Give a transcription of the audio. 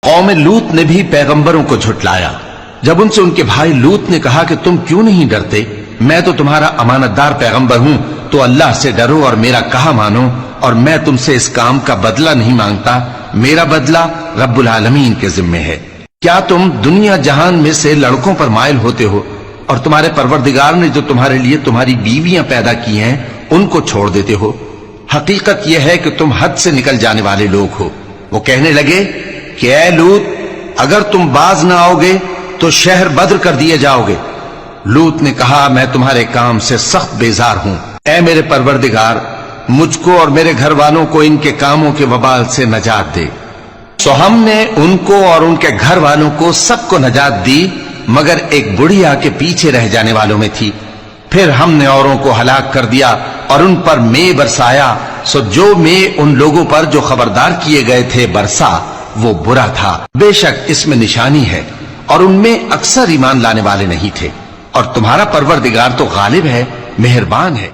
قوم لوط نے بھی پیغمبروں کو جھٹلایا۔ جب ان سے ان کے بھائی لوط نے کہا کہ تم کیوں نہیں ڈرتے، میں تو تمہارا امانت دار پیغمبر ہوں، تو اللہ سے ڈرو اور میرا کہا مانو، اور میں تم سے اس کام کا بدلہ نہیں مانگتا، میرا بدلہ رب العالمین کے ذمے ہے۔ کیا تم دنیا جہان میں سے لڑکوں پر مائل ہوتے ہو، اور تمہارے پروردگار نے جو تمہارے لیے تمہاری بیویاں پیدا کی ہیں ان کو چھوڑ دیتے ہو؟ حقیقت یہ ہے کہ تم حد سے نکل جانے والے لوگ ہو۔ وہ کہنے لگے کہ اے لوط، اگر تم باز نہ آؤ گے تو شہر بدر کر دیے جاؤ گے۔ لوط نے کہا میں تمہارے کام سے سخت بیزار ہوں، اے میرے پروردگار مجھ کو اور میرے گھر والوں کو ان کے کاموں کے وبال سے نجات دے۔ سو ہم نے ان کو اور ان کے گھر والوں کو سب کو نجات دی، مگر ایک بڑھیا کے پیچھے رہ جانے والوں میں تھی۔ پھر ہم نے اوروں کو ہلاک کر دیا اور ان پر مے برسایا، سو جو مے ان لوگوں پر جو خبردار کیے گئے تھے برسا وہ برا تھا۔ بے شک اس میں نشانی ہے، اور ان میں اکثر ایمان لانے والے نہیں تھے، اور تمہارا پروردگار تو غالب ہے، مہربان ہے۔